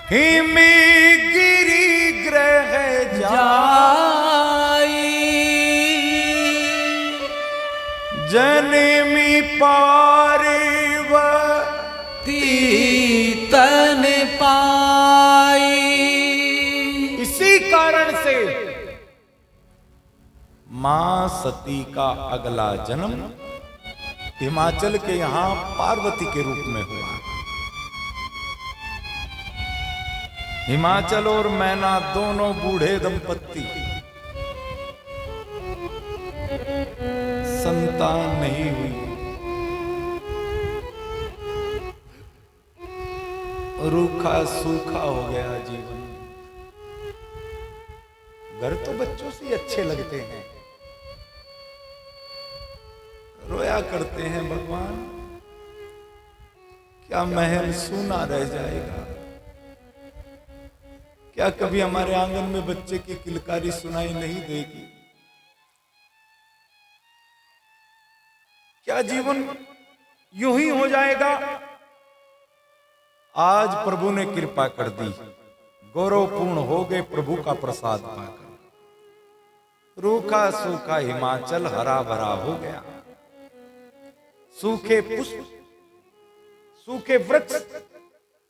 हिमी गिरी ग्रह जाई जनमी पार्वती तन पाई। इसी कारण से मां सती का अगला जन्म हिमाचल के यहां पार्वती के रूप में हुआ। हिमाचल और मैना दोनों बूढ़े दंपत्ति, संतान नहीं हुई, रूखा सूखा हो गया जीवन। घर तो बच्चों से अच्छे लगते हैं, रोया करते हैं भगवान क्या महल सूना रह जाएगा, क्या कभी हमारे आंगन में बच्चे की किलकारी सुनाई नहीं देगी, क्या जीवन यूं ही हो जाएगा। आज प्रभु ने कृपा कर दी, गौरवपूर्ण हो गए प्रभु का प्रसाद पाकर। रूखा सूखा हिमाचल हरा भरा हो गया, सूखे पुष्प, सूखे वृक्ष,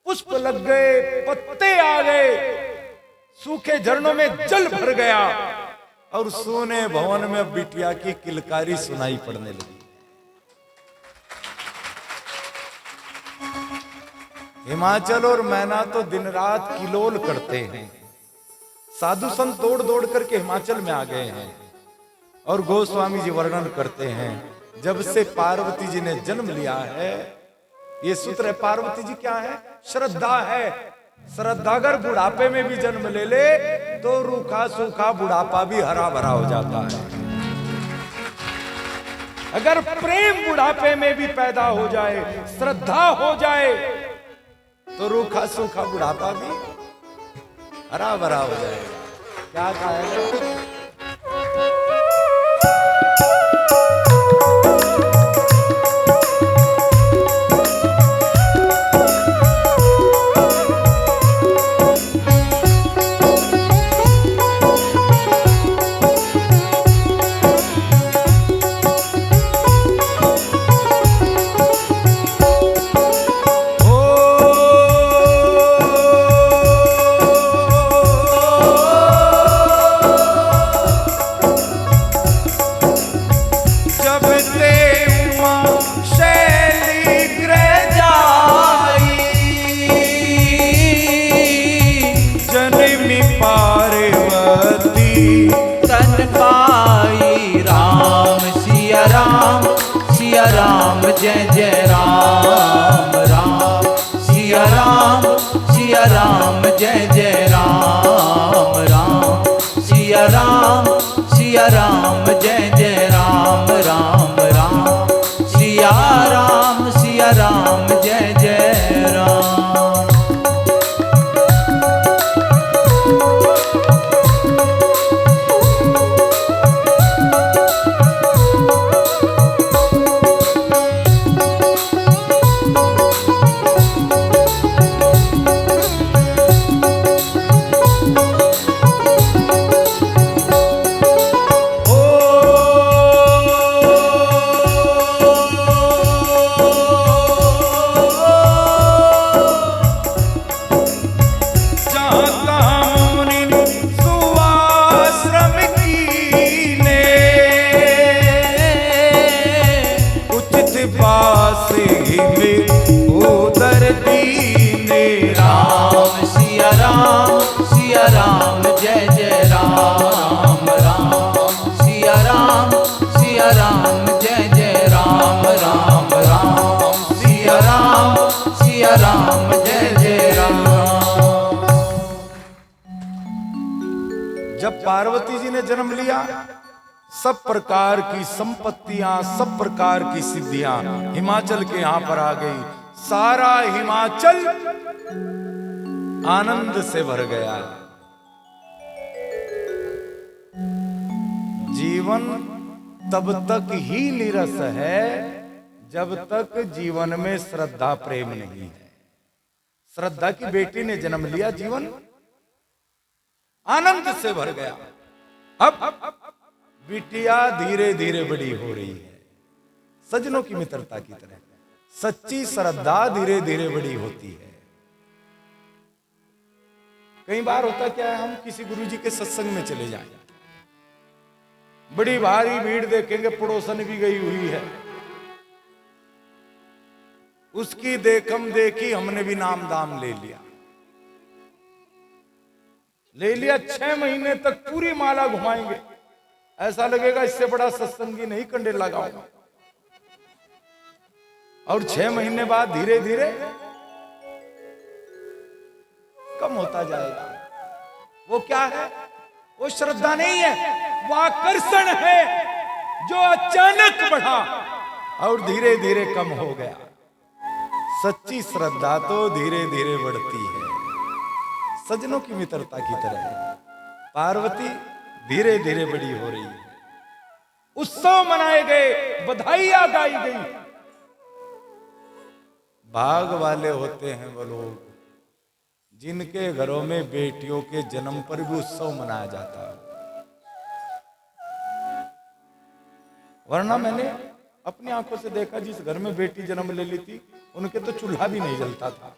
पुष्प लग गए, पत्ते आ गए, सूखे झरनों में जल भर गया और सोने भवन में बिटिया की किलकारी सुनाई पड़ने लगी। हिमाचल और मैना तो दिन रात किलोल करते हैं। साधु संत दौड़ दौड़ करके हिमाचल में आ गए हैं और गोस्वामी जी वर्णन करते हैं जब से पार्वती जी ने जन्म लिया है, ये सूत्र है, पार्वती जी क्या है? श्रद्धा है। श्रद्धा अगर बुढ़ापे में भी जन्म ले ले तो रूखा सूखा बुढ़ापा भी हरा भरा हो जाता है। अगर प्रेम बुढ़ापे में भी पैदा हो जाए, श्रद्धा हो जाए, तो रूखा सूखा बुढ़ापा भी हरा भरा हो जाएगा। क्या कहा है? जय जय राम राम सिया राम जय जय राम राम सिया राम जय जय राम राम राम सिया राम जय जय राम। जब पार्वती जी ने जन्म लिया, सब प्रकार की संपत्तियां, सब प्रकार की सिद्धियां हिमाचल के यहां पर आ गई। सारा हिमाचल आनंद से भर गया। जीवन तब तक ही नीरस है जब तक जीवन में श्रद्धा प्रेम नहीं है। श्रद्धा की बेटी ने जन्म लिया, जीवन आनंद से भर गया। अब बिटिया धीरे धीरे बड़ी हो रही है, सजनों की मित्रता की तरह। सच्ची श्रद्धा धीरे धीरे बड़ी होती है। कई बार होता क्या है, हम किसी गुरुजी के सत्संग में चले जाएं, बड़ी भारी भीड़ देखेंगे, पड़ोसन भी गई हुई है, उसकी देखम देखी हमने भी नाम दाम ले लिया। 6 महीने तक पूरी माला घुमाएंगे, ऐसा लगेगा इससे बड़ा सत्संगी नहीं कंडे लगाऊंगा। और 6 महीने बाद धीरे धीरे कम होता जाएगा। वो क्या है? वो श्रद्धा नहीं है, वो आकर्षण है जो अचानक बढ़ा और धीरे धीरे कम हो गया। सच्ची श्रद्धा तो धीरे धीरे बढ़ती है, सजनों की मित्रता की तरह। पार्वती धीरे धीरे बड़ी हो रही है, उत्सव मनाए गए, बधाइयां गाई गई। भाग वाले होते हैं वो लोग जिनके घरों में बेटियों के जन्म पर भी उत्सव मनाया जाता है। वरना मैंने अपनी आंखों से देखा, जिस घर में बेटी जन्म ले ली थी उनके तो चूल्हा भी नहीं जलता था।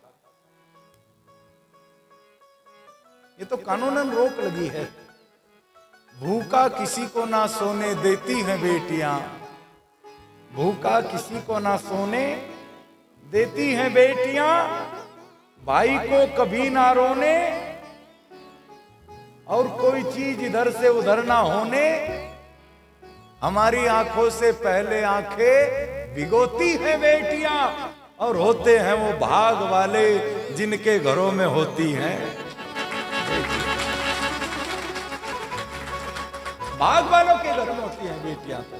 ये तो कानूनन रोक लगी है। भूखा किसी को ना सोने देती हैं बेटियां, भूखा किसी को ना सोने देती हैं बेटियां, भाई को कभी ना रोने और कोई चीज इधर से उधर ना होने। हमारी आंखों से पहले आंखें भिगोती हैं बेटियां, और होते हैं वो भाग वाले जिनके घरों में होती हैं। भाग वालों के घर में होती हैं बेटियां, तो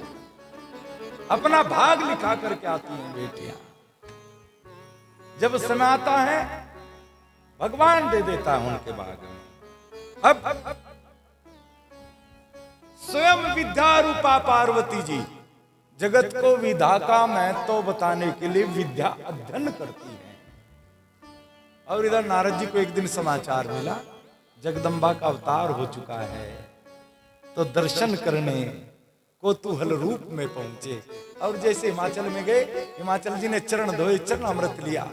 अपना भाग लिखा करके आती हैं बेटियां। जब समय आता है भगवान दे देता है उनके भाग में। अब स्वयं विद्या रूपा पार्वती जी जगत को विधा का महत्व बताने के लिए विद्या अध्ययन करती है। और इधर नारद जी को एक दिन समाचार मिला, जगदम्बा का अवतार हो चुका है, तो दर्शन करने कोतूहल रूप में पहुंचे। और जैसे हिमाचल में गए, हिमाचल जी ने चरण धोए, चरण अमृत लिया,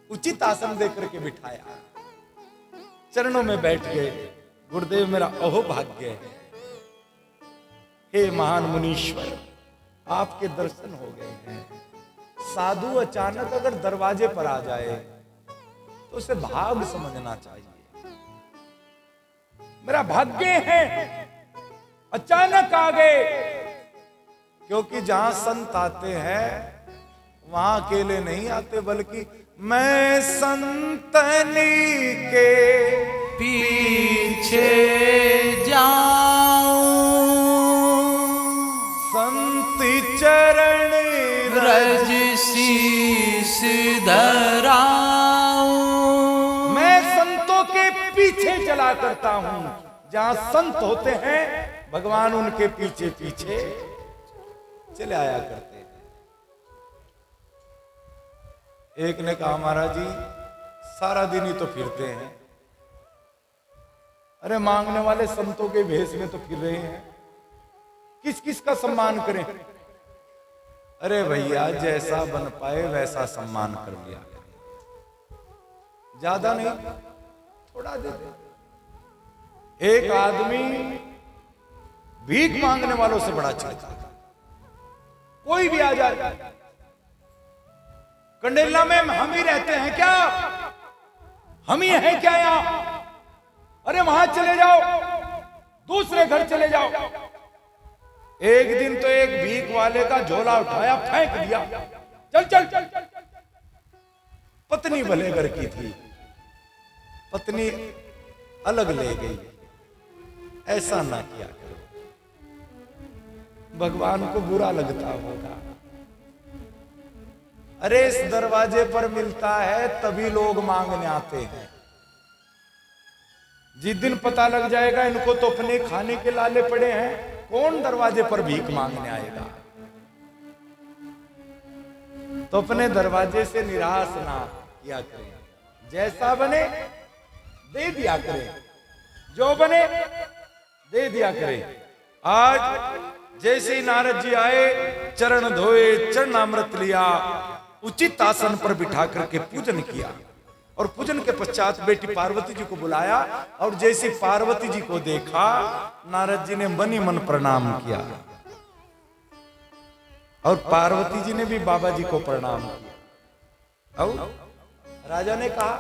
उचित आसन देकर के बिठाया, चरणों में बैठ गए। गुरुदेव मेरा अहो भाग्य है, हे महान मुनीश्वर, आपके दर्शन हो गए हैं। साधु अचानक अगर दरवाजे पर आ जाए तो उसे भाग समझना चाहिए। मेरा भाग्य है अचानक आ गए, क्योंकि जहां संत आते हैं वहां अकेले नहीं आते, बल्कि मैं संतनी के पीछे जाऊं, संत चरण रज शीस धराऊं। मैं संतों के पीछे चला करता हूं, जहां संत होते हैं भगवान उनके पीछे पीछे चले आया करते हैं। एक ने कहा, महाराज जी सारा दिन ही तो फिरते हैं। अरे मांगने वाले संतों के भेष में तो फिर रहे हैं, किस किस का सम्मान करें? अरे भैया जैसा बन पाए वैसा सम्मान कर लिया, ज्यादा नहीं, थोड़ा दे दे। एक आदमी भीख मांगने वालों से बड़ा चिढ़ता था, कोई भी आ जाए, कंडेला में हम ही रहते हैं क्या, हम ही हैं क्या यहां? अरे वहां चले जाओ, दूसरे घर चले जाओ। एक दिन तो एक भीख वाले का झोला उठाया, फेंक दिया, चल चल चल चल। पत्नी भले घर की थी, पत्नी अलग ले गई। ऐसा ना किया करो, भगवान को बुरा लगता होगा। अरे इस दरवाजे पर मिलता है तभी लोग मांगने आते हैं। जिस दिन पता लग जाएगा इनको तो अपने खाने के लाले पड़े हैं, कौन दरवाजे पर भीख मांगने आएगा? तो अपने दरवाजे से निराश ना किया करें। जैसा बने दे दिया करे, जो बने दे दिया करे। आज जैसे ही नारद जी आए, चरण धोए, चरणामृत लिया, उचित आसन पर बिठा करके पूजन किया, और पूजन के पश्चात बेटी पार्वती जी को बुलाया, और जैसे पार्वती जी को देखा, नारद जी ने मन ही मन प्रणाम किया, और पार्वती जी ने भी बाबा जी को प्रणाम किया। और राजा ने कहा,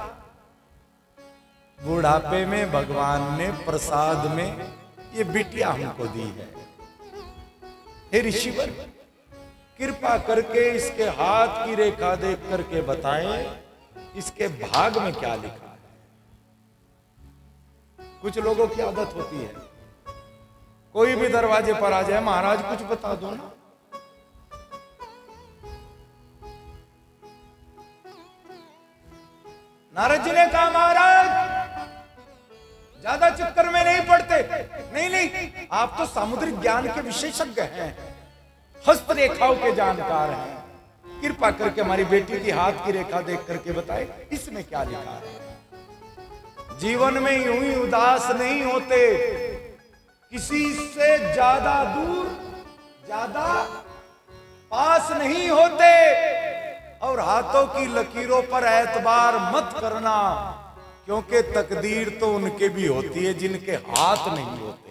बुढ़ापे में भगवान ने प्रसाद में ये बिटिया हमको दी है, हे ऋषिवर, कृपा करके इसके हाथ की रेखा देख करके बताएं इसके भाग में क्या लिखा है। कुछ लोगों की आदत होती है, कोई भी दरवाजे पर आ जाए, महाराज कुछ बता दो ना। नारद जी ने कहा, महाराज ज्यादा चक्कर में नहीं पड़ते। नहीं नहीं, आप तो सामुद्रिक ज्ञान के विशेषज्ञ हैं, हस्तरेखाओं के जानकार हैं, कृपा करके हमारी बेटी की हाथ की रेखा देख करके बताए इसमें क्या लिखा है। जीवन में यूं ही उदास नहीं होते, किसी से ज्यादा दूर ज्यादा पास नहीं होते, और हाथों की लकीरों पर एतबार मत करना, क्योंकि तकदीर तो उनके भी होती है जिनके हाथ नहीं होते।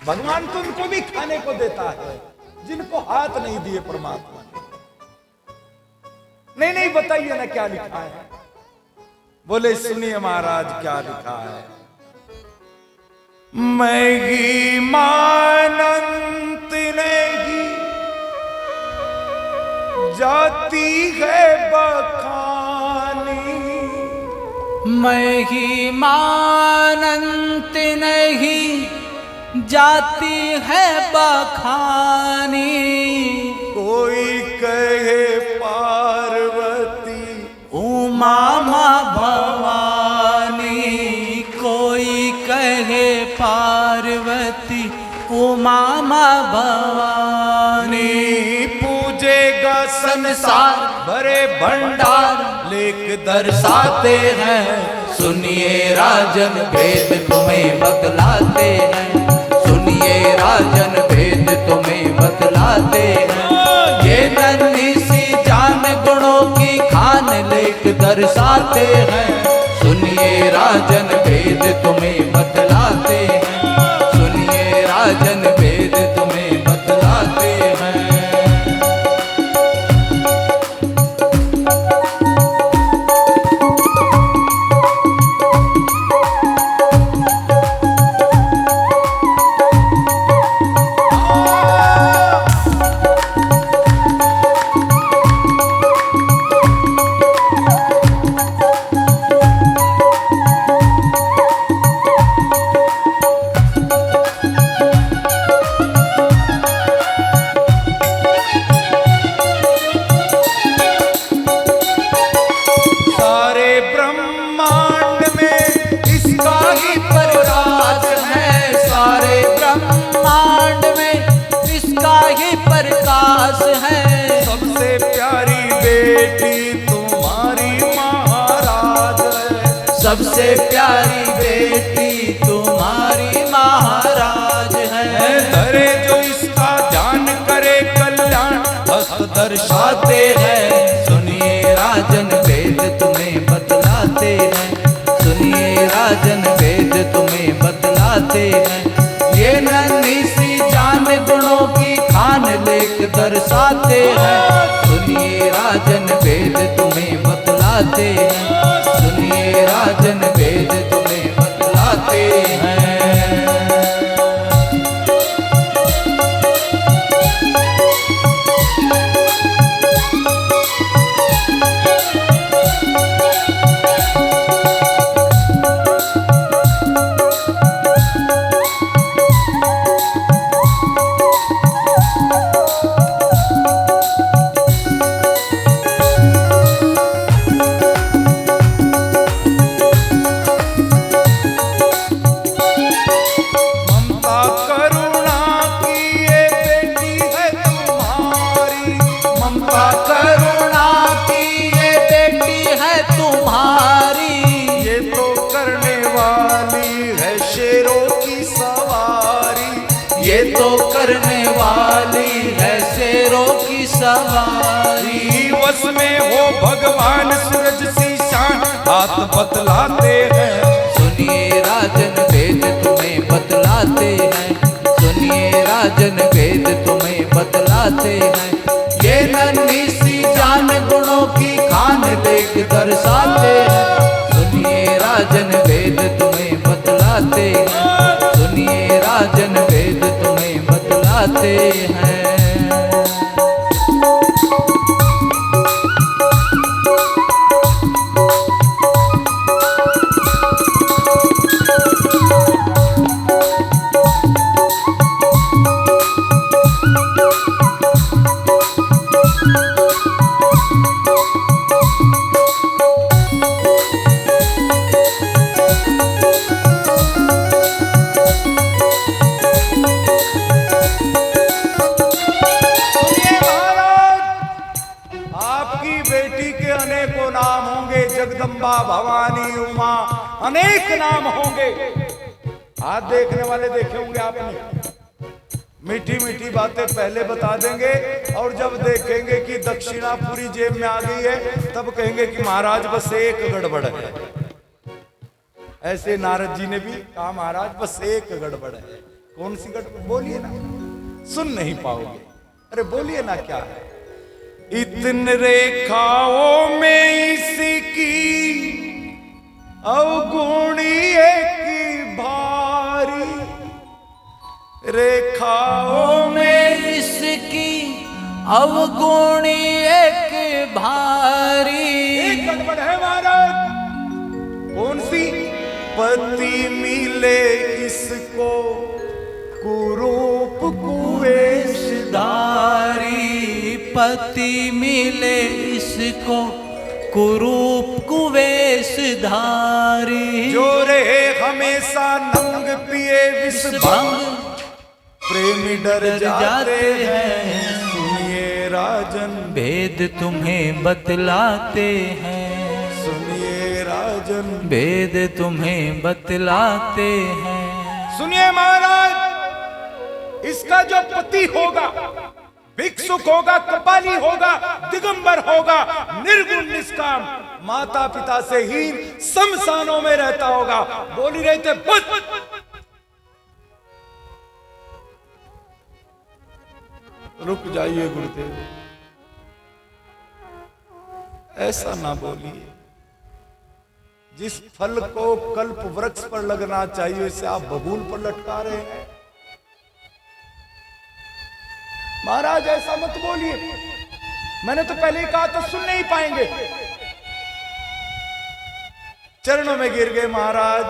भगवान तो उनको भी खाने को देता है जिनको हाथ नहीं दिए परमात्मा ने। नहीं नहीं, बताइए ना क्या लिखा है। बोले, सुनिए महाराज क्या लिखा है। मैगी मानंत नहीं जाती है बखानी, मैं ही मानंत नहीं जाती है बखानी, कोई कहे पार्वती उमा माँ भवानी, कोई कहे पार्वती उमा माँ भवानी, पूजेगा संसार भरे भंडार लेख दर्शाते हैं, सुनिए राजन भेद तुम्हें बतलाते हैं, सुनिए राजन भेद तुम्हें बतलाते हैं, ये नन्ही सी जान गुणों की खान लेख दर्शाते हैं, सुनिए राजन भेद तुम्हें बतलाते हैं, सुनिए राजन भेद तुम्हें बतलाते हैं। सबसे प्यारी बेटी तुम्हारी महाराज है, धरे जो इसका ध्यान करे कल्याण हस्त दर्शाते हैं, सुनिए राजन भेद तुम्हें बतलाते हैं, सुनिए राजन भेद तुम्हें बतलाते हैं, ये नन्ही सी जान गुणों की खान लेख दर्शाते हैं, सुनिए राजन भेद तुम्हें बतलाते हैं, सुनिए राजन भेद तुम्हें बतलाते हैं। सवारी। वश में हो भगवान सूरज सी शान हाथ बतलाते हैं। सुनिए राजन वेद तुम्हें बतलाते हैं, सुनिए राजन वेद तुम्हें बतलाते हैं। ये नन्ही सी जान गुणों की खान देख दर्शाते हैं। सुनिए राजन वेद तुम्हें बतलाते हैं, सुनिए राजन वेद तुम्हें बतलाते हैं। जगदम्बा भवानी उमा अनेक नाम होंगे। आज देखने वाले देखे होंगे आपने, मीठी मीठी बातें पहले बता देंगे और जब देखेंगे कि दक्षिणा पूरी जेब में आ गई है तब कहेंगे कि महाराज बस एक गड़बड़ है। ऐसे नारद जी ने भी कहा महाराज बस एक गड़बड़ है। कौन सी गड़बड़? बोलिए ना, सुन नहीं पाओगे। अरे बोलिए ना क्या है। इतन रेखाओं में इसकी अवगुणी एक भारी, रेखाओं में इसकी अवगुणी एक भारी। एक गड़बड़ है महाराज। कौन सी? पति मिले इसको कुरूप कुवेशधारी, पति मिले इसको कुरूप कुवेशधारी। जो रहे हमेशा नंग पिए विष भंग, प्रेमी डर जाते हैं। सुनिए राजन वेद तुम्हें बतलाते हैं, सुनिए राजन वेद तुम्हें बतलाते हैं। सुनिए महाराज, इसका जो पति होगा भिक्षुक होगा, कपाली होगा, दिगंबर होगा, निर्गुण निष्काम, माता पिता से हीन, शमशानों में रहता होगा। बोल ही रहे थे रुक जाइए गुरुदेव, ऐसा ना बोलिए। जिस फल को कल्प वृक्ष पर लगना चाहिए उसे आप बबूल पर लटका रहे हैं। महाराज ऐसा मत बोलिए, मैंने तो पहले ही कहा था सुन नहीं पाएंगे। चरणों में गिर गए महाराज,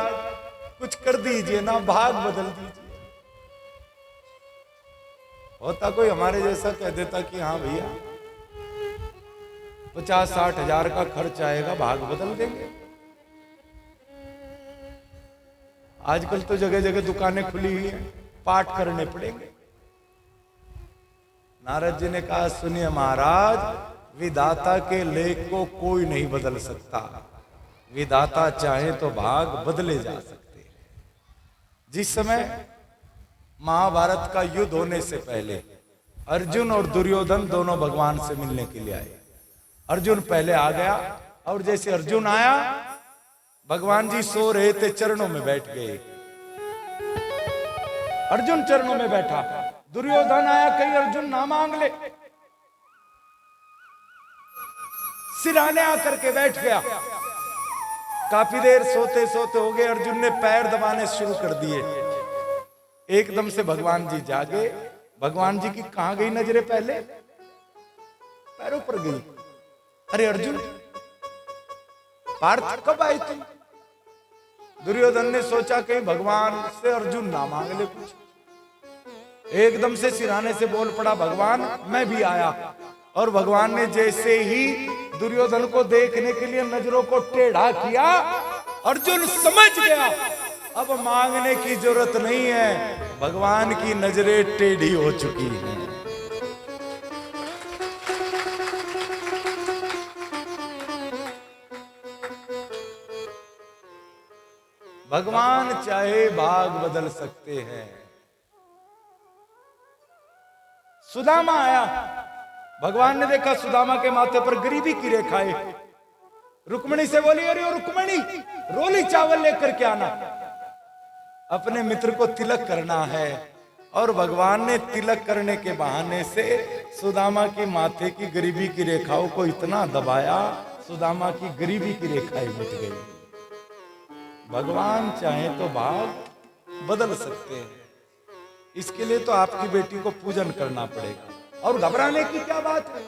कुछ कर दीजिए ना, भाग बदल दीजिए। होता कोई हमारे जैसा कह देता कि हाँ भैया 50-60 हजार का खर्च आएगा, भाग बदल देंगे। आजकल तो जगह जगह दुकानें खुली हुई हैं, पाठ करने पड़ेंगे। नारद जी ने कहा सुनिए महाराज, विधाता के लेख को कोई नहीं बदल सकता। विधाता चाहे तो भाग बदले जा सकते हैं। जिस समय महाभारत का युद्ध होने से पहले अर्जुन और दुर्योधन दोनों भगवान से मिलने के लिए आए। अर्जुन पहले आ गया और जैसे अर्जुन आया, भगवान जी सो रहे थे, चरणों में बैठ गए। अर्जुन चरणों में बैठा, दुर्योधन आया, कहीं अर्जुन ना मांग ले, सिराने आकर के बैठ गया। काफी देर सोते सोते हो गए, अर्जुन ने पैर दबाने शुरू कर दिए। एकदम से भगवान जी जागे। भगवान जी की कहां गई नजरें? पहले पैरों पर गई। अरे अर्जुन, पार्थ कब आए तुम? दुर्योधन ने सोचा कहीं भगवान से अर्जुन ना मांग ले कुछ। एकदम से सिराने से बोल पड़ा, भगवान मैं भी आया। और भगवान ने जैसे ही दुर्योधन को देखने के लिए नजरों को टेढ़ा किया, अर्जुन समझ गया अब मांगने की जरूरत नहीं है, भगवान की नजरें टेढ़ी हो चुकी हैं। भगवान चाहे भाग बदल सकते हैं। सुदामा आया, भगवान ने देखा सुदामा के माथे पर गरीबी की रेखाएं। रुक्मिणी से बोली, अरे ओ रुक्मिणी, रोली चावल लेकर के आना, अपने मित्र को तिलक करना है। और भगवान ने तिलक करने के बहाने से सुदामा के माथे की गरीबी की रेखाओं को इतना दबाया, सुदामा की गरीबी की रेखाएं मिट गई। भगवान चाहे तो भाग बदल सकते हैं, इसके लिए तो आपकी बेटी को पूजन करना पड़ेगा। और घबराने की क्या बात है?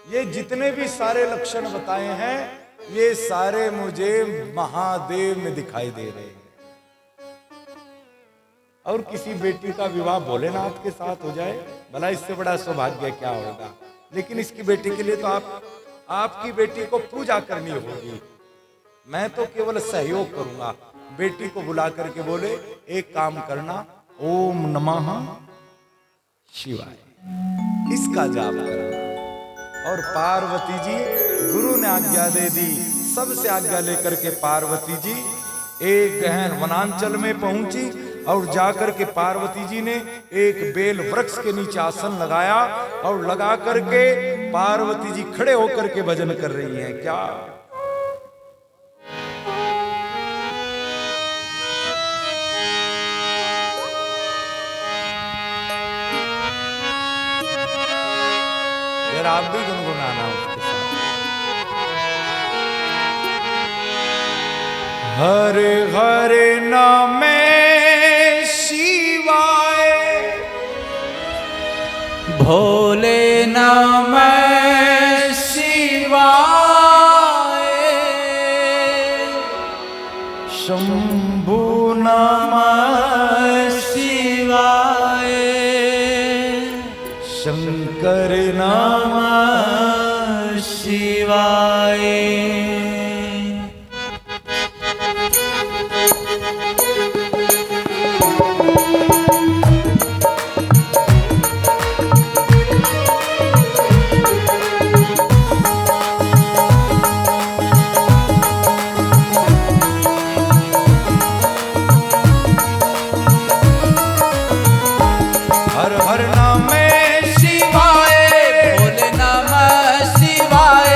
ये जितने भी सारे लक्षण बताए हैं, ये सारे मुझे महादेव में दिखाई दे रहे हैं। और किसी बेटी का विवाह भोलेनाथ के साथ हो जाए, भला इससे बड़ा सौभाग्य क्या होगा। लेकिन इसकी बेटी के लिए तो आपकी बेटी को पूजा करनी होगी। मैं तो केवल सहयोग करूंगा। बेटी को बुला करके बोले, एक काम करना, ओम नमः शिवाय, इसका जाप करना। और पार्वती जी, गुरु ने आज्ञा दे दी, सबसे आज्ञा लेकर के पार्वती जी एक गहन वनांचल में पहुंची। और जाकर के पार्वती जी ने एक बेल वृक्ष के नीचे आसन लगाया, और लगा करके पार्वती जी खड़े होकर के भजन कर रही हैं। क्या अगर आप भी गुनगुनाना उसके साथ। हरे हरे नामे शिवाय, भोले नमः शिवाय, शंभु नमः शिवाय, शंकर नमः शिवाय। हर हर नामे शिवाय, भोले नमः शिवाय,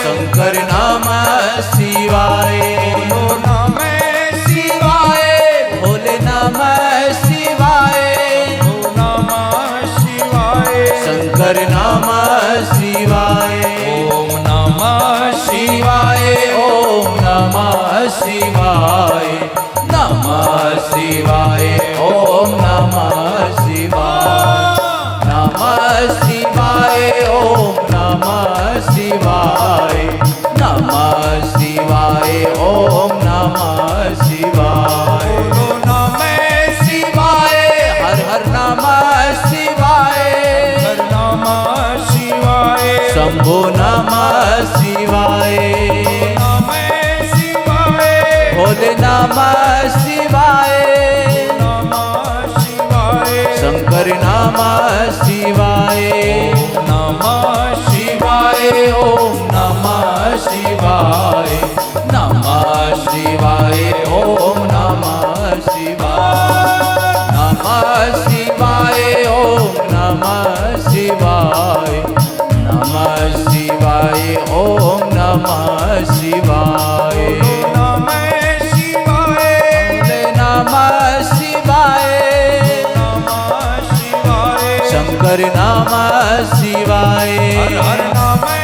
शंभु नमः शिवाय, शंकर नमः शिवाय, बोलो नमः शिवाय, भोले नमः शिवाय, शंभु नमः शिवाय, शंकर नमः शिवाय, ओम नमः शिवाय, ओम नमः शिवाय, नमः शिवाय, ओम नमः शिवाय, नमः शिवाय, ओम नमः शिवाय, नमः शिवाय, ओम नमः शिवाय, बोलो नमः शिवाय, हर हर नमः शिवाय, हर नमः शिवाय, शंभो नमः शिवाय, नमः शिवाय, भोले नमः शिवाय, नमः शिवाय, शंकर नमः शिवाय, नमः शिवाय, ओम नमः शिवाय, नमः शिवाय, ओम नमः शिवाय, नमः शिवाय, ओम नमः शिवाय, नमः शिवाय, ओम नमः शिवाय, नमः शिवाय, भोले नमः शिवाय, नमः शिवाय, शंकर नमः शिवाय, हर हर नमः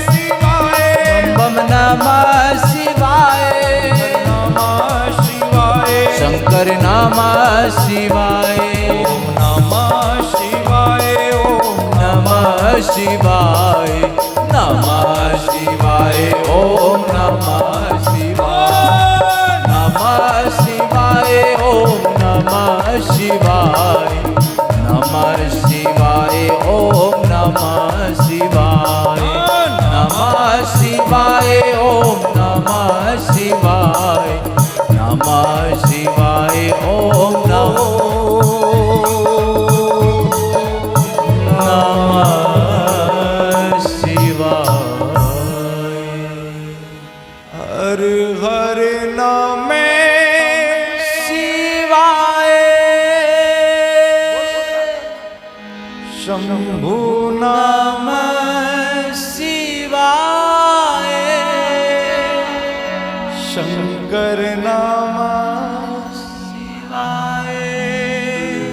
शिवाय, बम नमः शिवाय, नमः शिवाय, शंकर नमः शिवाय, ओम नमः शिवाय, ओम नमः शिवाय, नमः शिवाय, ओम नमः शिवाय, नमः शिवाय, ओम नमः शिवाय, नमः शिवाय, ओम नमः शिवाय, नमः शिवाय, ओम नमः शिवाय, नमः शिवाय, ओम नमः शंभु नमः शिवाय शंकर नाम शिवाय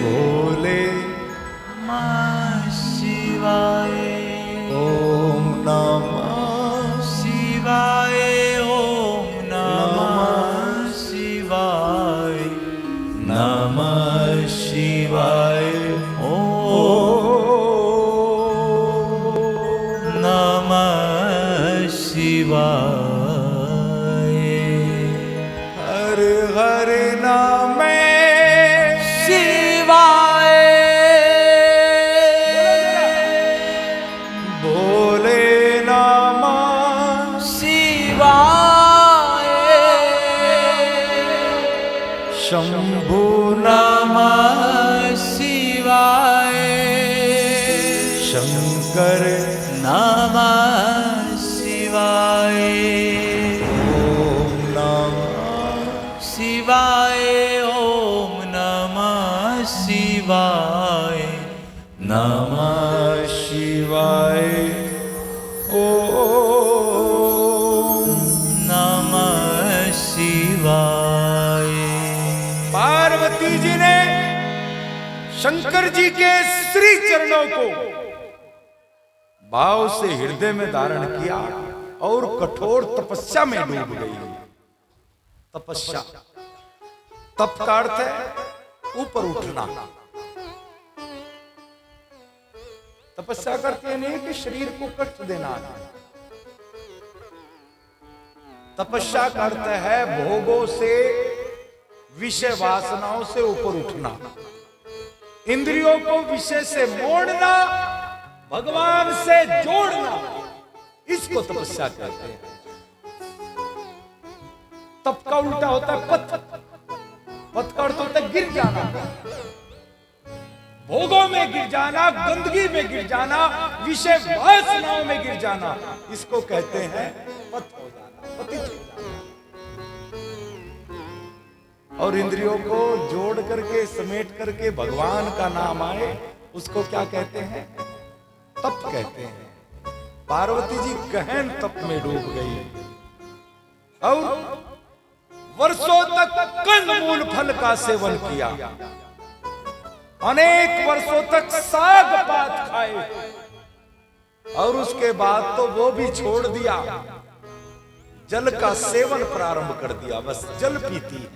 भोले नमः शिवाय ओम नमः शिवाय ओम नमः शिवाय नमः शिवाय नमः शिवाय हर हर नाम शिवाय भोले नाम शिवाय शंभु नमः शिवाय शंकर नमः शिवाय ओम नमः शिवाय ओम नमः शिवाय नमः शिवाय ओम नमः शिवाय। पार्वती जी ने शंकर जी के श्री चरणों को भाव से हृदय में धारण किया और कठोर तपस्या में डूब गई। तपस्या, तप का अर्थ है ऊपर उठना। तपस्या करते नहीं कि शरीर को कष्ट देना। तपस्या का अर्थ है भोगों से, विषय वासनाओं से ऊपर उठना, इंद्रियों को विषय से मोड़ना, भगवान से जोड़ना, इसको तपस्या कहते हैं। तप का उल्टा होता है पथ। पथ का अर्थ होता है गिर जाना, भोगों में गिर जाना, गंदगी में गिर जाना, विषय वासनाओं में गिर जाना, इसको कहते हैं पथ हो जाना, पतित हो जाना। और इंद्रियों को जोड़ करके, समेट करके भगवान का नाम आए, उसको क्या कहते हैं? तप कहते हैं। पार्वती जी गहन तप में डूब गई और वर्षों तक कंदमूल फल का सेवन किया, अनेक वर्षों तक साग पात खाए और उसके बाद तो वो भी छोड़ दिया, जल का सेवन प्रारंभ कर दिया, बस जल पीती है।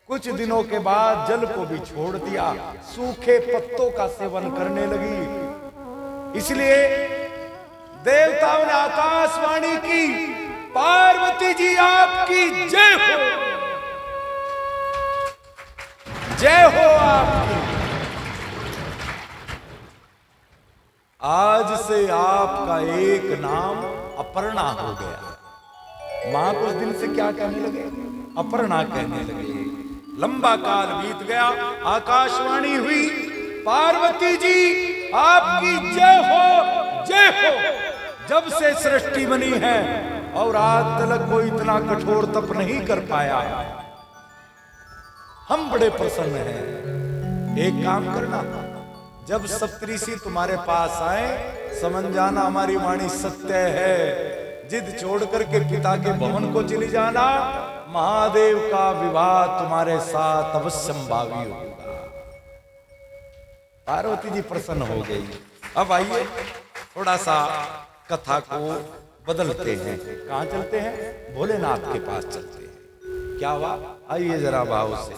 कुछ दिनों के बाद जल को भी छोड़ दिया, सूखे पत्तों का सेवन करने लगी। इसलिए देवताओं ने आकाशवाणी की, पार्वती जी आपकी जय हो, जय हो आपकी। आज से आपका एक नाम अपर्णा हो गया। मां कुछ दिन से क्या कहने लगे? अपर्णा कहने लगे। लंबा काल बीत गया, आकाशवाणी हुई, पार्वती जी आपकी जय हो, जय हो। जब से सृष्टि बनी है और आज तक कोई इतना कठोर तप नहीं कर पाया, हम बड़े प्रसन्न हैं। एक काम करना, जब सप्तऋषि तुम्हारे पास आए, समझ जाना हमारी वाणी सत्य है। जिद छोड़ करके पिता के भवन को चली जाना, महादेव का विवाह तुम्हारे साथ अवश्यंभावी होगा। पार्वती जी प्रसन्न हो गई। अब आइए थोड़ा सा कथा को बदलते हैं। कहां चलते हैं? भोलेनाथ के पास चलते हैं। क्या हुआ? आइए जरा भाव से।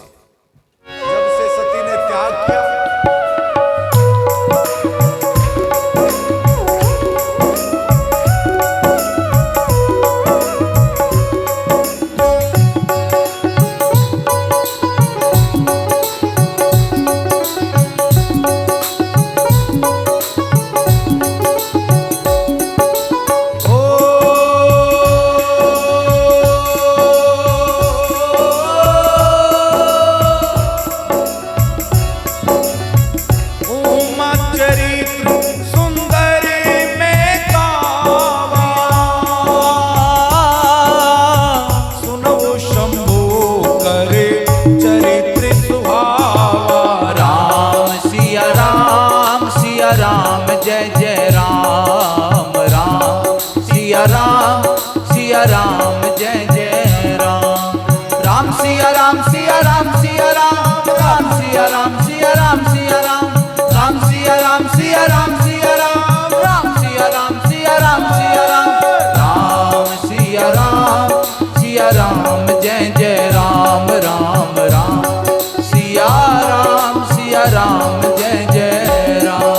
जब से सती ने त्याग किया, राम जय जय राम राम सिया राम जय जय राम राम सिया राम सिया राम सिया राम राम सिया राम सिया राम सिया राम राम सिया राम सिया राम सिया राम राम सिया राम सिया राम सिया राम राम सिया राम जय जय राम राम राम सिया राम जय जय राम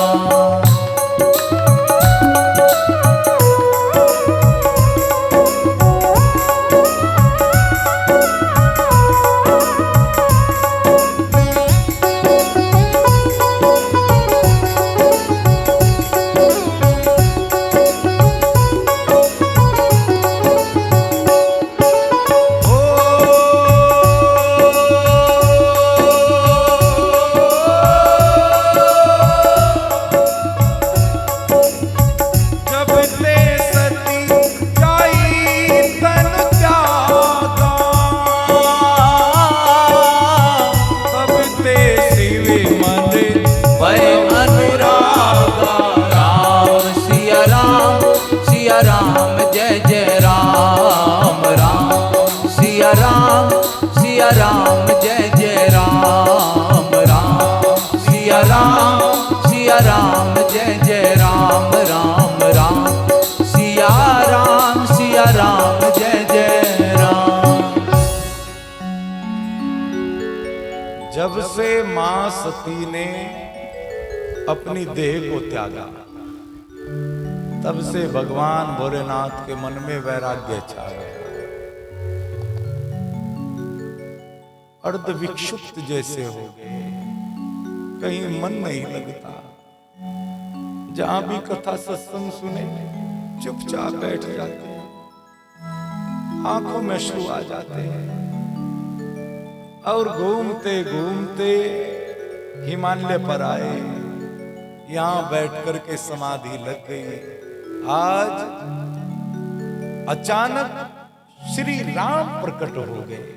सिया राम जय जय राम राम सिया राम जय जय राम राम राम सिया राम जय जय राम। जब से मां सती ने अपनी देह को त्यागा, तब से भगवान भोलेनाथ के मन में वैराग्य छा गया। अर्ध विक्षुप्त जैसे हो गए, कहीं मन नहीं लगता। जहां भी कथा सत्संग सुने चुपचाप बैठ जाते हैं, आंखों में अश्रु आ जाते हैं और घूमते घूमते हिमालय पर आए, यहां बैठ करके समाधि लग गई। आज अचानक श्री राम प्रकट हो गए।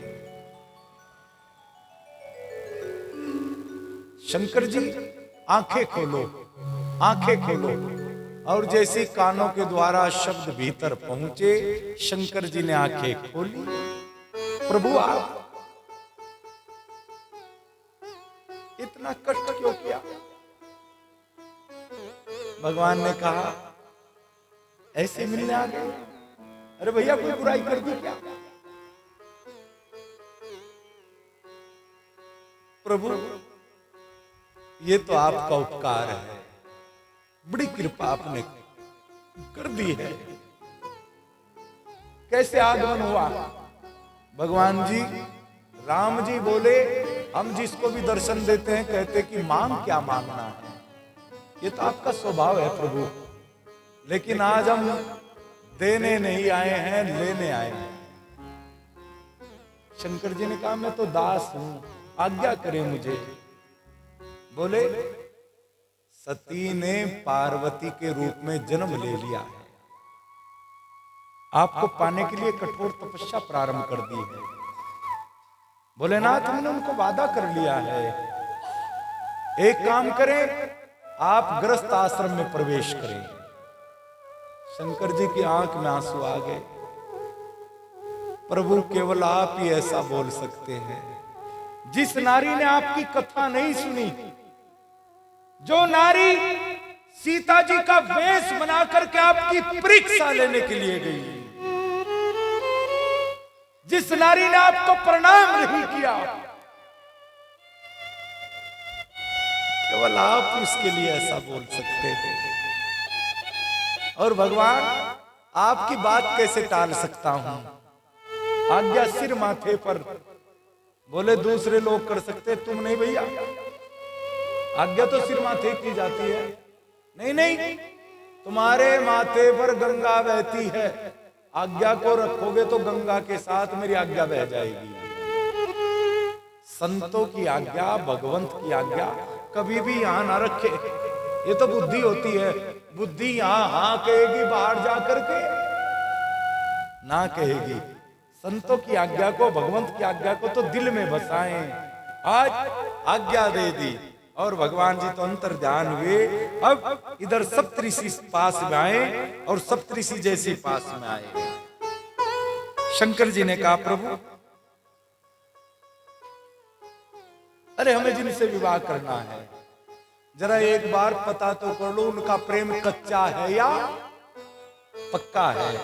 शंकर जी आंखें खोलो, आंखें खोलो। और जैसे कानों के द्वारा शब्द भीतर पहुंचे, शंकर जी ने आंखें खोली। प्रभु आप इतना कष्ट क्यों किया? भगवान ने कहा ऐसे मिलने आ गए? अरे भैया कोई बुराई कर दी क्या? प्रभु ये तो आपका उपकार है, बड़ी कृपा आपने कर दी है। कैसे आगमन हुआ? भगवान जी राम जी बोले, हम जिसको भी दर्शन देते हैं कहते कि मांग क्या मांगना है, ये तो आपका स्वभाव है प्रभु। लेकिन आज हम देने नहीं आए हैं, लेने आए हैं। शंकर जी ने कहा मैं तो दास हूं, आज्ञा करें मुझे। बोले सती ने पार्वती के रूप में जन्म ले लिया है, आपको पाने के लिए कठोर तपस्या प्रारंभ कर दी है। भोलेनाथ हमने उनको वादा कर लिया है, एक काम करें आप गृहस्थ आश्रम में प्रवेश करें। शंकर जी की आंख में आंसू आ गए। प्रभु केवल आप ही ऐसा बोल सकते हैं। जिस नारी ने आपकी कथा नहीं सुनी, जो नारी सीता जी का वेश बना करके आपकी परीक्षा लेने के लिए गई, जिस नारी ने आपको प्रणाम नहीं किया, केवल आप उसके लिए ऐसा बोल सकते हैं। और भगवान आपकी बात कैसे टाल सकता हूं? आज्ञा सिर माथे पर। बोले दूसरे लोग कर सकते, तुम नहीं भैया, आज्ञा तो सिर माथे की जाती है। नहीं नहीं, तुम्हारे माथे पर गंगा बहती है, आज्ञा को रखोगे तो गंगा के साथ मेरी आज्ञा बह जाएगी। संतों की आज्ञा, भगवंत की आज्ञा कभी भी यहां ना रखे। ये तो बुद्धि होती है, बुद्धि यहां हाँ कहेगी, बाहर जाकर के ना कहेगी। संतों की आज्ञा को, भगवंत की आज्ञा को तो दिल में बसाएं। आज आज्ञा दे दी और भगवान जी तो अंतर्ध्यान हुए। अब इधर सप्तऋषि पास में आए और सप्तऋषि जैसे पास में आए। शंकर जी ने कहा प्रभु, अरे हमें जिनसे विवाह करना है जरा एक बार पता तो कर लो, उनका प्रेम कच्चा है या पक्का है।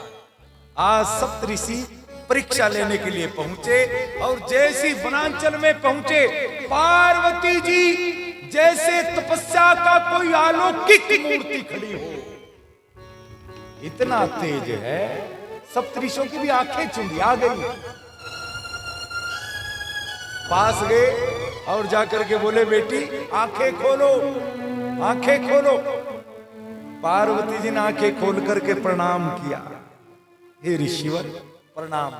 आज सप्तऋषि परीक्षा लेने के लिए पहुंचे और जैसी वनांचल में पहुंचे, पार्वती जी जैसे तपस्या का कोई अलौकिक मूर्ति खड़ी हो, इतना तेज है सप्तऋषियों की भी आंखें चुंदी आ गई। पास गए और जाकर के बोले बेटी आंखें खोलो, आंखें खोलो। पार्वती जी ने आंखें खोल करके प्रणाम किया, हे ऋषिवर प्रणाम।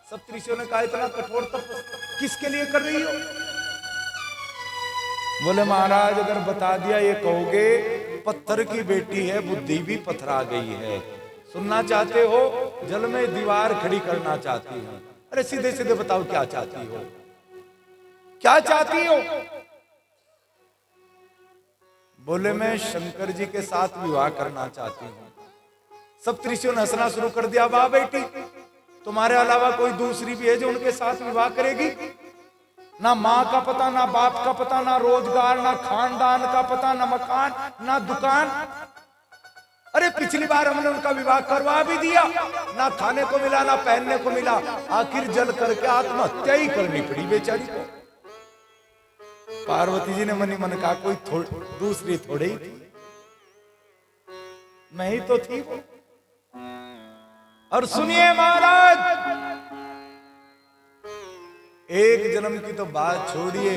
सप्तऋषियों ने कहा इतना कठोर तप किसके लिए कर रही हो? बोले महाराज अगर बता दिया ये कहोगे पत्थर की बेटी है, बुद्धि भी पथरा गई है। सुनना चाहते हो? जल में दीवार खड़ी करना चाहती हो? अरे सीधे सीधे बताओ क्या चाहती हो, क्या चाहती हो? बोले मैं शंकर जी के साथ विवाह करना चाहती हूं। सप्तऋषियों ने हंसना शुरू कर दिया, वाह बेटी, तुम्हारे अलावा कोई दूसरी भी है जो उनके साथ विवाह करेगी? ना माँ का पता, ना बाप का पता, ना रोजगार, ना खानदान का पता, ना मकान, ना दुकान। अरे पिछली बार हमने उनका विवाह करवा भी दिया, ना खाने को मिला, ना पहनने को मिला, आखिर जल करके आत्महत्या ही करनी पड़ी बेचारी को। पार्वती जी ने मन ही मन कहा कोई दूसरी थोड़ी ही थी, मैं ही तो थी वो। और सुनिए महाराज, एक जन्म की तो बात छोड़िए,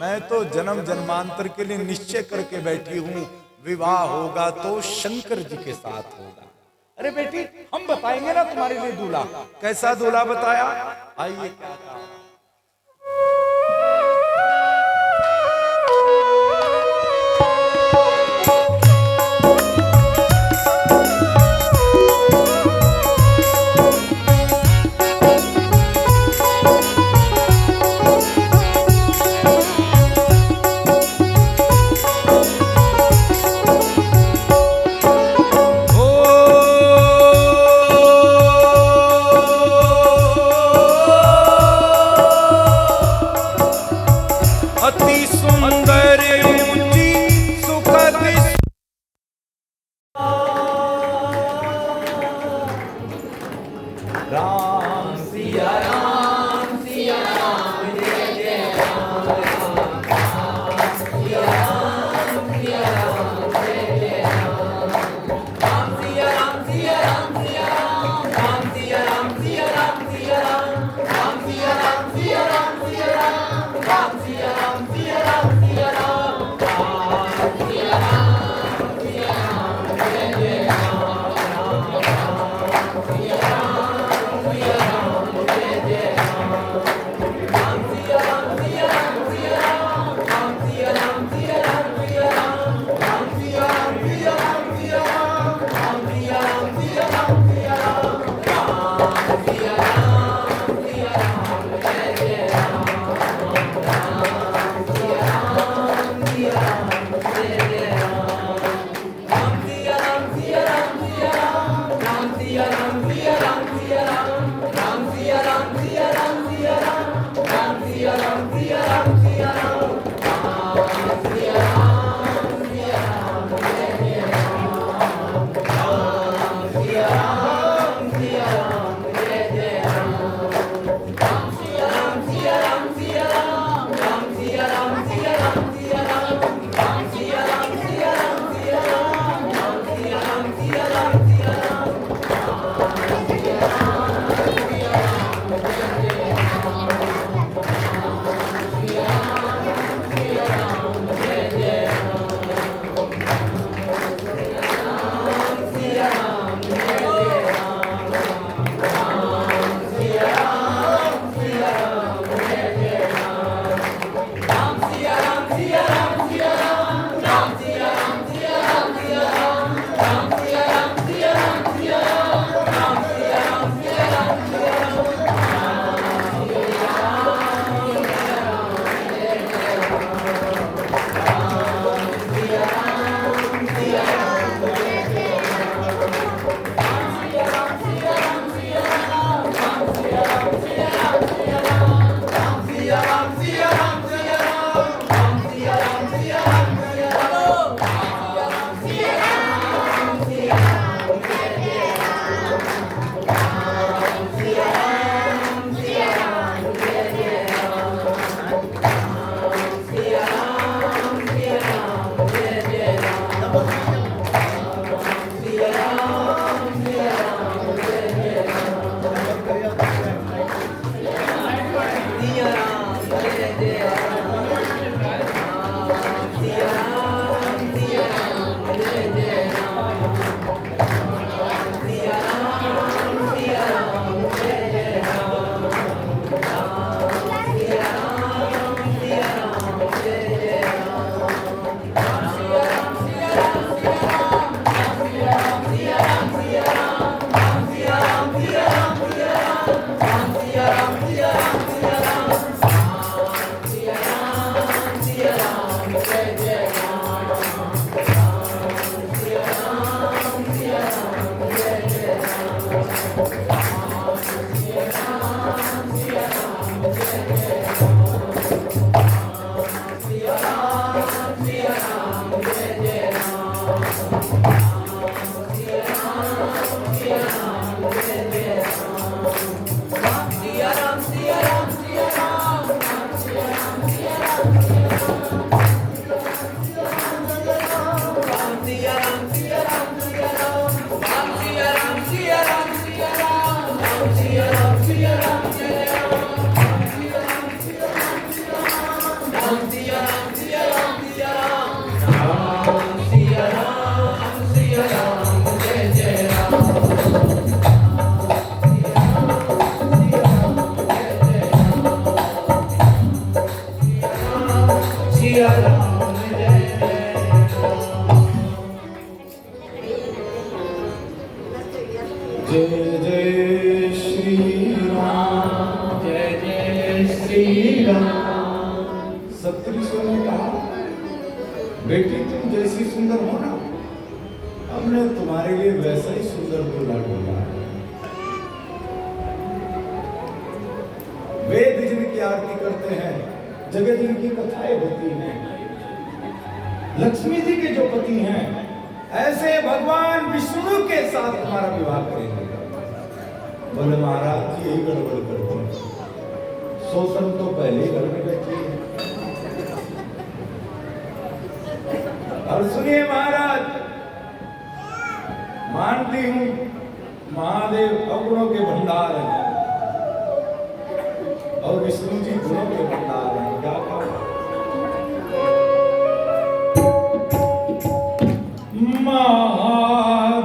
मैं तो जन्म जन्मांतर के लिए निश्चय करके बैठी हूं, विवाह होगा तो शंकर जी के साथ होगा। अरे बेटी हम बताएंगे ना तुम्हारे लिए दूल्हा। कैसा दूल्हा बताया? आइए क्या कहा। जय जय श्री राम, जय जय श्री राम। सप्तऋषियों ने कहा, बेटी तुम जैसी सुंदर हो ना, हमने तुम्हारे लिए वैसा ही सुंदर दूल्हा ढूंढा है। वेद जिनकी आरती करते हैं, जगत जिनकी कथाएं होती हैं, लक्ष्मी जी के जो पति हैं, ऐसे भगवान विष्णु के साथ तुम्हारा विवाह करेंगे। बोले महाराज जी यही गड़बड़ करते हैं, शोषण तो पहले घर में बैठी है। और सुनिए महाराज, मानती हूं महादेव अवगुणों के भंडार हैं और विष्णु जी गुणों के भंडार हैं। क्या कहा? महादेवी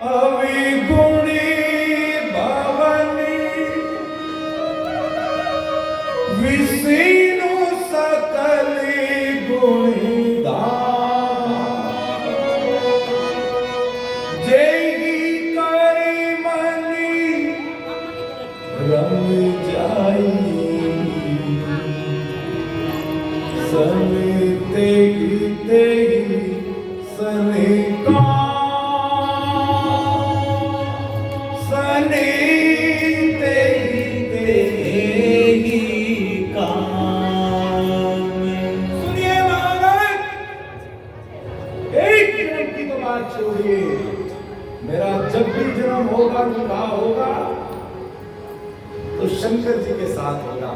अविगुणी भवनी विष्णु सकली गुणी दान जय करी मनी रम जाई समिते छोड़िए, मेरा जब भी जन्म होगा, विवाह होगा तो शंकर जी के साथ होगा।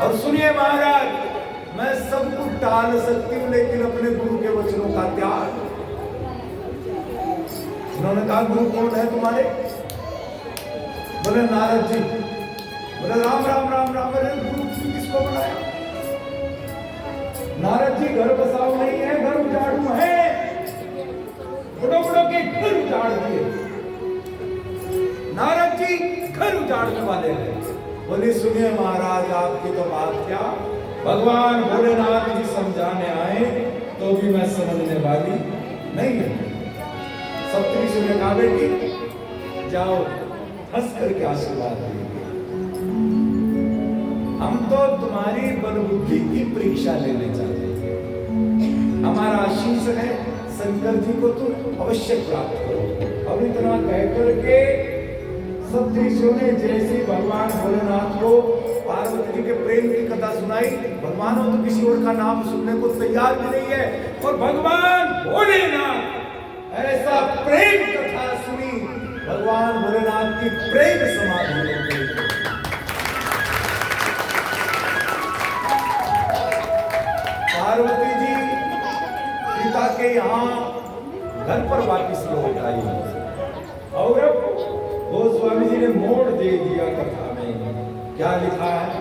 और सुनिए महाराज, मैं सब कुछ टाल सकती हूँ, लेकिन अपने गुरु के वचनों का त्याग। उन्होंने कहा गुरु कौन है तुम्हारे? बोले नारद जी। बोले राम राम राम राम। अरे गुरु जी किसको बनाया? नारद जी घर बसाओ नहीं है, घर उजाड़ू है। बुढ़ो के घर उजाड़ दिए। नारद जी घर उजाड़ने वाले हैं। बोले सुनिए महाराज, आपकी तो बात क्या, भगवान भोलेनाथ जी समझाने आए तो भी मैं समझने वाली नहीं है। सप्तऋषि ने कहा बेटी जाओ, हंस करके आशीर्वाद दीजिए। हम तो तुम्हारी बल बुद्धि की परीक्षा लेने चाहते हैं। हमारा आशीष है शंकर जी को तुम अवश्य प्राप्त करो। अब इतना कह करके सप्तऋषियों ने जैसे भगवान भोलेनाथ को पार्वती जी के प्रेम की कथा सुनाई, भगवान तो किसी और का नाम सुनने को तैयार भी नहीं है। और भगवान भोलेनाथ ऐसा प्रेम कथा सुनी, भगवान भोलेनाथ की प्रेम समाधि हो गई। पार्वती जी पिता के यहाँ घर पर वापिस लौट आई और गोस्वामी जी ने मोड़ दे दिया कथा में। क्या लिखा है?